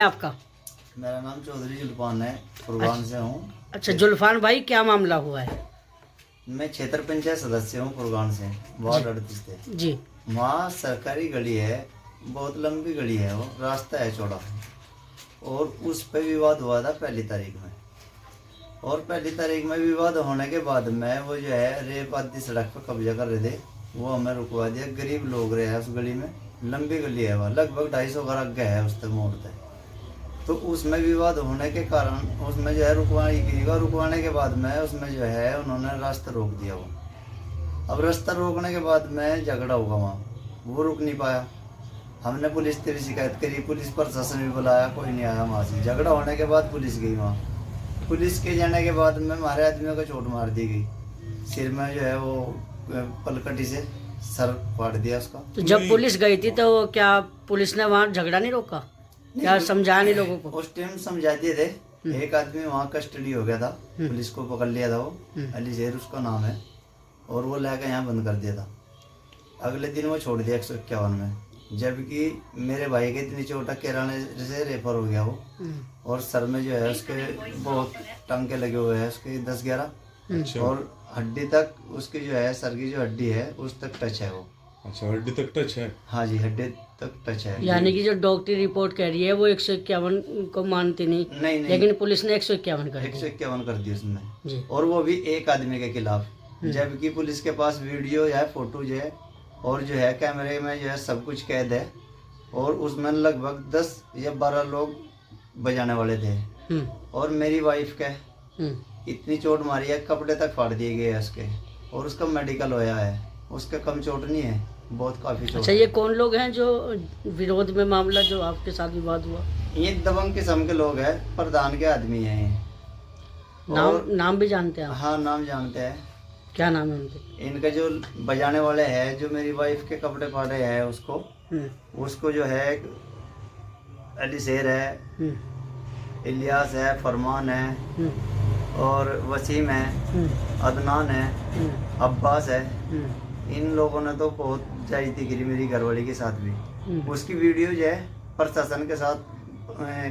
आपका? मेरा नाम चौधरी जुल्फान है, कुर्बान से हूँ। अच्छा जुल्फान भाई, क्या मामला हुआ है? मैं क्षेत्र पंचायत सदस्य हूँ कुर्बान से, वार्ड 38 से जी। वहाँ सरकारी गली है, बहुत लंबी गली है, वो रास्ता है चौड़ा, और उस पे विवाद हुआ था 1 तारीख में। और 1 तारीख में विवाद होने के बाद में वो जो है रेप आदि सड़क पर कब्जा कर रहे थे, वो हमें रुकवा दिया। गरीब लोग रहे हैं उस गली में, लंबी गली है, वह लगभग 250 घर आगे है उस तक मोड़ तक। तो उसमें विवाद होने के कारण उसमें जो है रुकवाने के बाद में उसमें जो है उन्होंने रास्ता रोक दिया। वो अब रास्ता रोकने के बाद में झगड़ा होगा वहाँ, वो रुक नहीं पाया। हमने पुलिस से भी शिकायत करी, पुलिस प्रशासन भी बुलाया, कोई नहीं आया वहाँ से। झगड़ा होने के बाद पुलिस गई वहाँ, पुलिस के जाने के बाद में हमारे आदमियों को चोट मार दी गई, सिर में जो है वो पलकटी से सर फाड़ दिया उसका। तो जब पुलिस गई थी तो क्या पुलिस ने वहाँ झगड़ा नहीं रोका? क्या समझाया नहीं लोगों को? उस टाइम समझा दिए थे। एक आदमी वहाँ कस्टडी हो गया था, पुलिस को पकड़ लिया था, वो अली शेर उसका नाम है, और वो लेकर यहाँ बंद कर दिया था। अगले दिन वो छोड़ दिया 151 में, जबकि मेरे भाई के इतनी चोट केराने से रेफर हो गया वो, और सर में जो है उसके बहुत टांके लगे हुए हैं उसके 10-11, और हड्डी तक उसकी जो है सर की जो हड्डी है उस तक टच है वो। अच्छा, हड्डी तक टच है? हाँ जी, हड्डी तक टच है। यानी कि जो डॉक्टरी रिपोर्ट कह रही है वो 151 को मानती नहीं, लेकिन पुलिस ने 151 कर दिया। 151 कर दिया उसने जी। और वो भी एक आदमी के खिलाफ, जबकि पुलिस के पास वीडियो है, फोटो जो है, और जो है कैमरे में जो है सब कुछ कैद है, और उसमें लगभग 10 या 12 लोग बजाने वाले थे। और मेरी वाइफ के इतनी चोट मारी है, कपड़े तक फाड़ दिए गए उसके, और उसका मेडिकल होया है, उसका कम चोट नहीं है, बहुत काफी चोट। अच्छा, ये कौन लोग हैं जो विरोध में मामला जो आपके साथ विवाद हुआ? ये दबंग किस्म के लोग हैं, प्रधान के आदमी हैं ये। नाम भी जानते हैं आप? हाँ, नाम जानते हैं। क्या नाम है उनके? इनके जो बजाने वाले हैं, जो मेरी वाइफ के कपड़े फाड़े हैं उसको जो है अली शेर है, इलियास है, फरमान है, और वसीम है, अदनान है, अब्बास है। इन लोगों ने तो बहुत ज्यादती करी मेरी घरवाली के साथ भी। उसकी वीडियो जो है प्रशासन के साथ,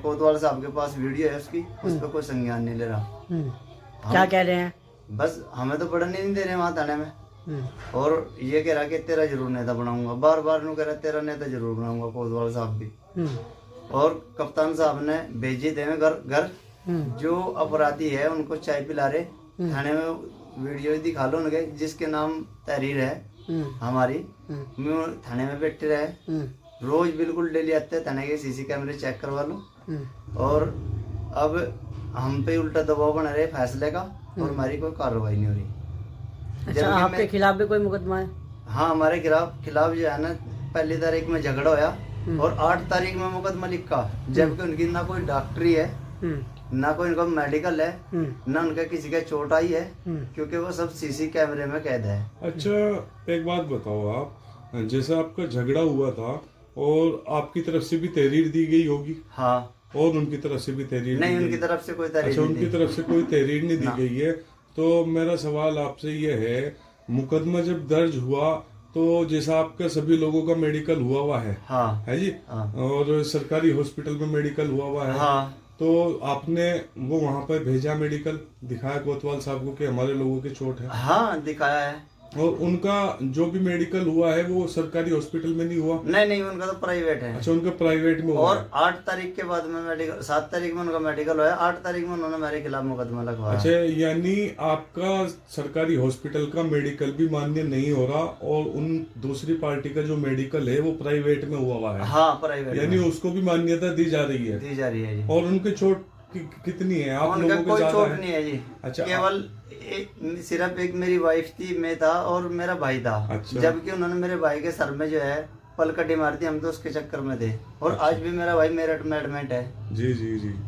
कोतवाल साहब के पास वीडियो है उसकी, उस पर कोई संज्ञान नहीं ले रहा। क्या कह रहे हैं? बस हमें तो पढ़ने नहीं दे रहे वहाँ थाने में, और ये कह रहा कि तेरा जरूर नेता बनाऊंगा, बार बार कह रहा तेरा नेता जरूर बनाऊंगा कोतवाल साहब भी। और कप्तान साहब ने भेजे थे घर, जो अपराधी है उनको चाय पिला रहे, थाने में वीडियो दिखा लो उनके, जिसके नाम तहरीर है हमारी, थाने में बैठे रहे, रोज बिल्कुल डेली आते हैं थाने के, सीसी कैमरे चेक करवा लो। और अब हम पे उल्टा दबाव बना रहे फैसले का, और हमारी कोई कार्रवाई नहीं हो रही। अच्छा, आपके खिलाफ भी कोई मुकदमा है? हाँ, हमारे खिलाफ जो है ना 1 तारीख में झगड़ा होया, और 8 तारीख में मुकदमा लिखा, जबकि उनकी ना कोई डॉक्टरी है, ना कोई इनका मेडिकल है, ना उनका किसी का चोट आई है, क्योंकि वो सब सीसी कैमरे में कैद है। अच्छा, एक बात बताओ आप, जैसे आपका झगड़ा हुआ था और आपकी तरफ से भी तहरीर दी गई होगी? हाँ। और उनकी तरफ से भी तहरीर नहीं, उनकी तरफ से कोई तहरीर अच्छा, उनकी तरफ से कोई तहरीर नहीं दी गई है। तो मेरा सवाल आपसे ये है, मुकदमा जब दर्ज हुआ तो जैसा आपका सभी लोगों का मेडिकल हुआ है? हाँ। है जी? हाँ। और सरकारी हॉस्पिटल में मेडिकल हुआ है? हाँ। तो आपने वो वहाँ पर भेजा, मेडिकल दिखाया कोतवाल साहब को कि हमारे लोगों की चोट है? हाँ, दिखाया है। और उनका जो भी मेडिकल हुआ है वो सरकारी हॉस्पिटल में नहीं हुआ? नहीं, उनका तो प्राइवेट है। अच्छा, उनका प्राइवेट में हुआ। और 8 तारीख के बाद में मेडिकल, 7 तारीख में उनका मेडिकल हुआ, 8 तारीख में उन्होंने मेरे खिलाफ मुकदमा लगवाया। अच्छा, यानी आपका सरकारी हॉस्पिटल का मेडिकल भी मान्य नहीं हो रहा, और उन दूसरी पार्टी का जो मेडिकल है वो प्राइवेट में हुआ है? हाँ, प्राइवेट, यानी उसको भी मान्यता दी जा रही है जी। और उनकी चोट कितनी है? आप लोगों को कोई चोट नहीं है जी। अच्छा, केवल सिर्फ एक मेरी वाइफ थी, मैं था, और मेरा भाई था। अच्छा। जबकि उन्होंने मेरे भाई के सर में जो है पलकटी मार दी, हम तो उसके चक्कर में थे। और अच्छा। आज भी मेरा भाई मेरठ में एडमिट है। जी।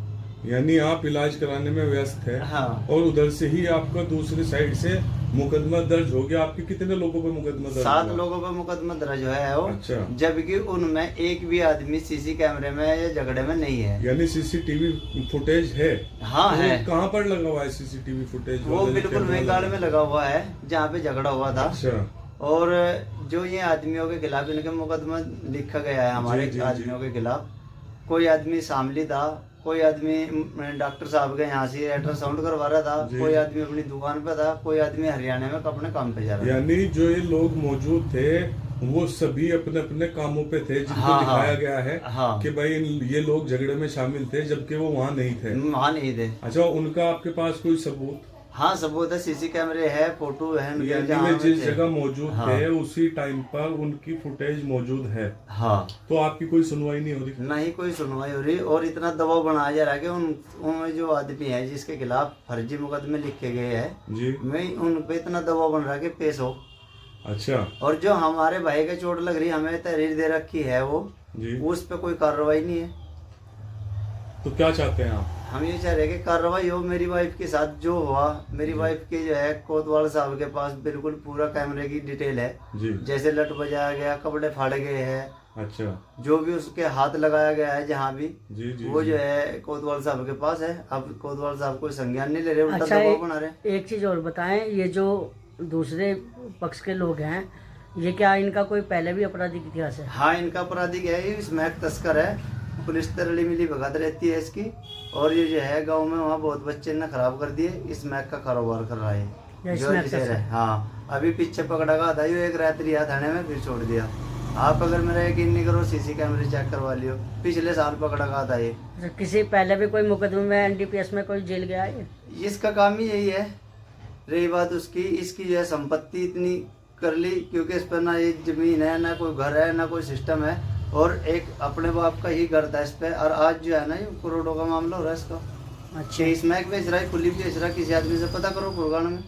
यानी आप इलाज कराने में व्यस्त है। हाँ। और उधर से ही आपका दूसरी साइड से मुकदमा दर्ज हो गया। आपके कितने लोगों पे मुकदमा दर्ज? 7 लोगों पे मुकदमा दर्ज है वो। अच्छा। जबकि उनमें एक भी आदमी सीसी कैमरे में या झगड़े में नहीं है। यानी सीसीटीवी फुटेज है? हाँ, तो है। कहाँ पर लगा हुआ है सीसीटीवी फुटेज? वो बिल्कुल वेगाड़ में लगा हुआ है, जहाँ पे झगड़ा हुआ था। अच्छा। और जो ये आदमियों के खिलाफ इनके मुकदमा लिखा गया है हमारे आदमियों के खिलाफ, कोई आदमी शामली था, कोई आदमी डॉक्टर साहब के यहाँ से अल्ट्रासाउंड करवा रहा था, कोई आदमी अपनी दुकान पे था, कोई आदमी हरियाणा में अपने काम पे जा रहा था। यानी जो ये लोग मौजूद थे वो सभी अपने अपने कामों पे थे, जिनको दिखाया गया है कि भाई ये लोग झगड़े में शामिल थे, जबकि वो वहाँ नहीं थे। वहाँ नहीं थे। अच्छा, उनका आपके पास कोई सबूत? हाँ, सबूत है, सीसी कैमरे है, फोटो है। यानी जिस जगह मौजूद थे उसी टाइम पर उनकी फुटेज मौजूद है। हाँ। तो आपकी कोई सुनवाई नहीं हो रही? नहीं, कोई सुनवाई हो रही। और इतना दबाव बनाया जा रहा है कि उन जो आदमी है जिसके खिलाफ फर्जी मुकदमे लिखे गए हैं जी, मैं उन पे इतना दबाव बन रहा है कि पेश हो। अच्छा। और जो हमारे भाई के चोट लग रही, हमें तहरीर दे रखी है वो जी, उस पे कोई कार्रवाई नहीं है। तो क्या चाहते हैं आप? हम ये चाह रहे हैं कि कार्रवाई हो। मेरी वाइफ के साथ जो हुआ, मेरी वाइफ के जो है कोतवाल साहब के पास बिल्कुल पूरा कैमरे की डिटेल है जी। जैसे लट बजाया गया, कपड़े फाड़े गए हैं, अच्छा, जो भी उसके हाथ लगाया गया है जहाँ भी जी, जी, वो जो है कोतवाल साहब के पास है। अब कोतवाल साहब कोई संज्ञान नहीं ले रहे, उल्टा दबाव बना रहे। एक चीज और बताएं, ये जो दूसरे पक्ष के लोग हैं, ये क्या इनका कोई पहले भी आपराधिक इतिहास है? हाँ, इनका आपराधिक है, ये स्मैक तस्कर है। पुलिस तरली मिली भगत रहती है इसकी। और ये जो है गांव में वहाँ बहुत बच्चे ने खराब कर दिए, स्मैक का कारोबार कर रहा है जो जिसे हाँ। अभी पीछे पकड़ा गया था, ये एक रात रिया थाने में, फिर छोड़ दिया। आप अगर मेरा यकीन नहीं करो, सीसी कैमरे चेक करवा लियो, पिछले साल पकड़ा गया था ये। किसी पहले भी कोई मुकदमे में एनडीपीएस में कोई जेल गया है? इसका काम ही यही है। रही बात उसकी, इसकी जो है संपत्ति इतनी कर ली, क्योंकि इस पर ना ये जमीन है, ना कोई घर है, ना कोई सिस्टम है, और एक अपने बाप का ही घर था इस पे। और आज जो है ना ये करोड़ों का मामला हो रहा है इसका। अच्छा, स्मैक बेच रहा है, खुली बेच रहा है। किसी आदमी से पता करो गुड़गांव में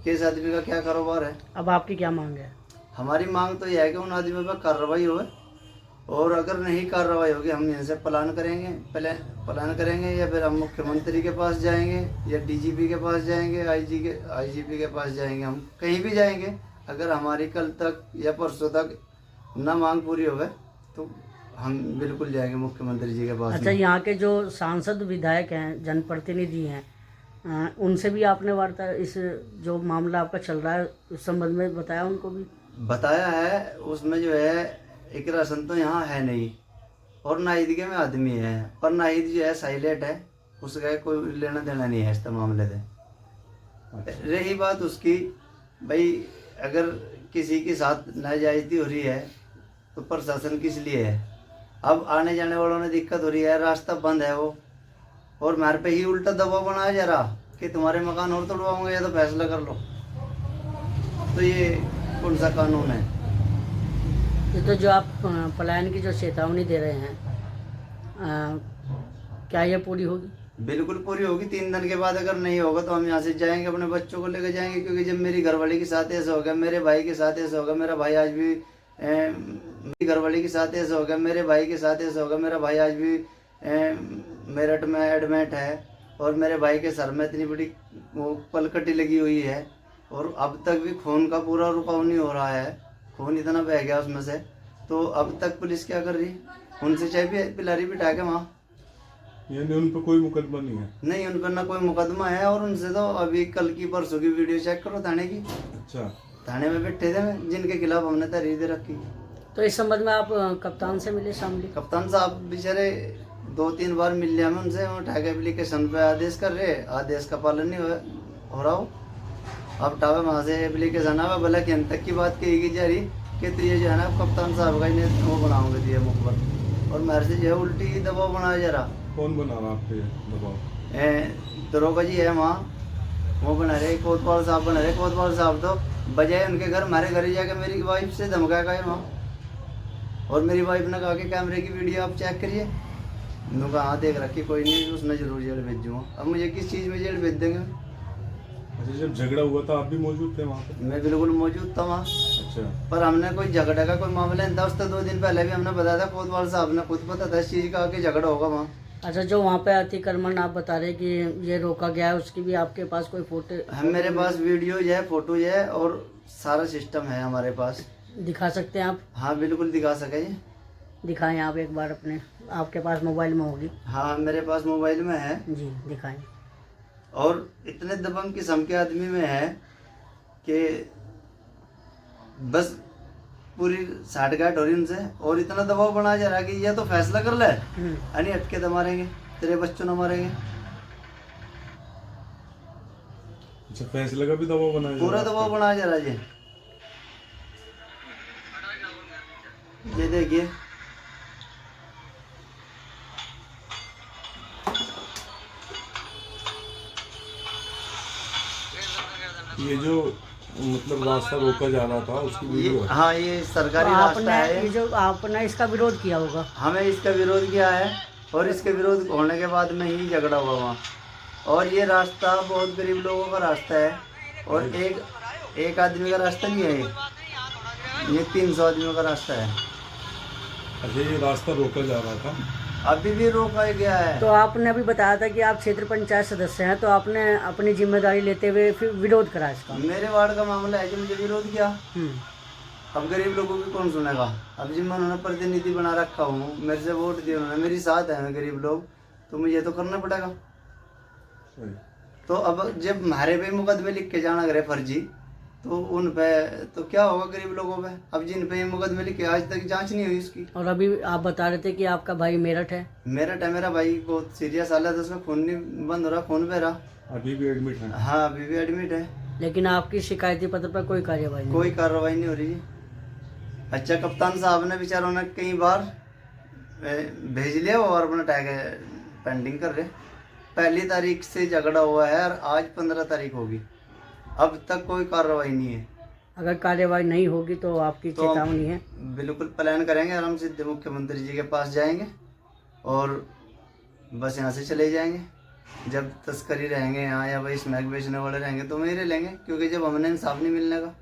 किस आदमी का क्या कारोबार है। अब आपकी क्या मांग है? हमारी मांग तो यह है कि उन आदमियों पर कार्रवाई हो, और अगर नहीं कार्रवाई होगी हम इनसे प्लान करेंगे या फिर हम मुख्यमंत्री के पास जाएंगे या डीजीपी के पास जाएंगे, आईजीपी के पास जाएंगे, हम कहीं भी जाएंगे। अगर हमारी कल तक या परसों तक ना मांग पूरी होवे तो हम बिल्कुल जाएंगे मुख्यमंत्री जी के पास। अच्छा, यहाँ के जो सांसद विधायक हैं, जनप्रतिनिधि हैं, उनसे भी आपने वार्ता, इस जो मामला आपका चल रहा है उस संबंध में बताया? उनको भी बताया है। उसमें जो है एक राशन तो यहाँ है नहीं, और नाहिद में आदमी है, पर नाहिद जो है साइलेंट है, उसका कोई लेना देना नहीं है इस मामले से। रही बात उसकी, भाई अगर किसी के साथ नाजायज़ी हो रही है तो प्रशासन किस लिए है? अब आने जाने वालों ने दिक्कत हो रही है, रास्ता बंद है वो, और मेरे पे ही उल्टा दबाव बनाया जा रहा कि तुम्हारे मकान और तोड़वाऊंगा या तो फैसला कर लो। तो ये कौन सा कानून है? ये तो जो आप पलायन की जो चेतावनी दे रहे हैं, क्या ये पूरी होगी? बिल्कुल पूरी होगी। 3 दिन के बाद अगर नहीं होगा तो हम यहाँ से जाएंगे, अपने बच्चों को लेकर जाएंगे। क्योंकि जब मेरी घरवाली के साथ ऐसा हो गया, मेरे भाई के साथ ऐसा होगा, मेरा भाई आज भी मेरी घरवाली के साथ ऐसा हो गया, मेरे भाई के साथ ऐसा होगा, मेरा भाई आज भी मेरठ में एडमिट है, और मेरे भाई के सर में इतनी बड़ी वो पलकटी लगी हुई है, और अब तक भी खून का पूरा रुकाव नहीं हो रहा है, खून इतना बह गया उसमें से। तो अब तक पुलिस क्या कर रही? उनसे चाय भी पिलारी बिठा के वहाँ, यानी उन पर कोई मुकदमा नहीं है? नहीं, उन पर ना कोई मुकदमा है। और उनसे तो अभी कल की परसों की वीडियो चेक करो थाने की। अच्छा, थाने में बैठे थे जिनके खिलाफ हमने तहरीर दे रखी। तो इस संबंध में आप कप्तान से मिले शामली? कप्तान साहब बेचारे 2-3 बार मिल लिया हमें उनसे, वो टैग एप्लीकेशन पे आदेश कर रहे, आदेश का पालन नहीं हो रहा हो। अब टावे वहाँ से एप्लीकेशन आवे, भले कि तक की बात कही जा रही कि तो ये जो है ना कप्तान साहब का इन्हें वो बनाओगे दिए मुखबर, और मेरे से जो है उल्टी ही दबाव बनाया जा रहा। कौन बना रहा आपके दबाव? दरोगा जी है वहाँ, वो बना रहे, कोतवाल साहब बना रहे। कोतवाल साहब तो बजाय उनके घर हमारे घर ही जाकर मेरी वाइफ से धमका गए वहाँ, और मेरी वाइफ ने कहा कि कैमरे की वीडियो आप चेक करिए। मैंने कहा हाँ देख रखी, कोई नहीं, उसने जरूर जेल भेज दूँगा। अब मुझे किस चीज़ में जेल भेज देंगे? अच्छा, जब झगड़ा हुआ था आप भी मौजूद थे वहाँ पर? मैं बिल्कुल मौजूद था वहाँ। अच्छा, पर हमने कोई झगड़ा का कोई मामला नहीं था। उससे 2 दिन पहले भी हमने बताया था, कोतवाल साहब ने खुद पता था इस चीज़ का कि झगड़ा होगा वहाँ। अच्छा, जो वहाँ पे अतिक्रमण आप बता रहे कि ये रोका गया है, उसकी भी आपके पास कोई फोटो? हम मेरे पास वीडियो है, फोटो है, और सारा सिस्टम है हमारे पास। दिखा सकते हैं आप? हाँ बिल्कुल दिखा सके। दिखाएं आप एक बार अपने, आपके पास मोबाइल में होगी? हाँ मेरे पास मोबाइल में है जी, दिखाएं। और इतने दबंग किस्म के आदमी में है कि बस पूरी साठगांठ हो रही उनसे, और इतना दबाव बना जा रहा कि ये तो फैसला कर ले, यानी हटके तो मारेंगे, तेरे बच्चों न मारेंगे। अच्छा, फैसले का भी दबाव बना पूरा दबाव बना जा रहा जी। ये देखिए, ये जो मतलब रास्ता रोका जा रहा था उसकी वीडियो है। हाँ, ये सरकारी तो रास्ता है। ये जो आपने इसका विरोध किया होगा। हमें इसका विरोध किया है, और इसके विरोध होने के बाद में ही झगड़ा हुआ वहाँ। और ये रास्ता बहुत गरीब लोगों का रास्ता है, और एक आदमी का रास्ता नहीं है, ये 300 आदमियों का रास्ता है। अच्छा, ये रास्ता रोका जा रहा था, अभी भी रोका गया है। तो आपने अभी बताया था कि आप क्षेत्र पंचायत सदस्य हैं, तो आपने अपनी जिम्मेदारी लेते हुए फिर विरोध करा इसका। मेरे वार्ड का मामला है जो मुझे विरोध किया। अब गरीब लोगों की कौन सुनेगा? अब जिम्मे उन्होंने प्रतिनिधि बना रखा हूँ, मेरे से वोट दिए उन्होंने, मेरी साथ है गरीब लोग, तो मुझे तो करना पड़ेगा। तो अब जब हमारे पे मुकदमे लिख के जाना करे फर्जी, तो उन पे तो क्या होगा गरीब लोगों पे? अब जिन पे मुकदमे लिखे आज तक जांच नहीं हुई उसकी। और अभी आप बता रहे थे कि आपका भाई मेरठ है। मेरठ है, मेरा भाई बहुत सीरियस हालत है, उसका खून नहीं बंद हो रहा, खून बह रहा। अभी भी एडमिट है। हाँ, अभी भी एडमिट है। लेकिन आपकी शिकायती पत्र पर कोई कार्यवाही नहीं। कोई कार्रवाई नहीं हो रही। अच्छा, कप्तान साहब ने बेचारों ने कई बार भेज लिया और अपना टैग पेंडिंग कर रहे। 1 तारीख से झगड़ा हुआ है और आज 15 तारीख होगी, अब तक कोई कार्रवाई नहीं है। अगर कार्यवाही नहीं होगी तो आपकी तो चेतावनी है। बिल्कुल प्लान करेंगे, आराम से मुख्यमंत्री जी के पास जाएंगे और बस यहाँ से चले जाएंगे। जब तस्करी रहेंगे यहाँ या वही स्मैक बेचने वाले रहेंगे तो मेरे लेंगे, क्योंकि जब हमने इंसाफ नहीं मिलने का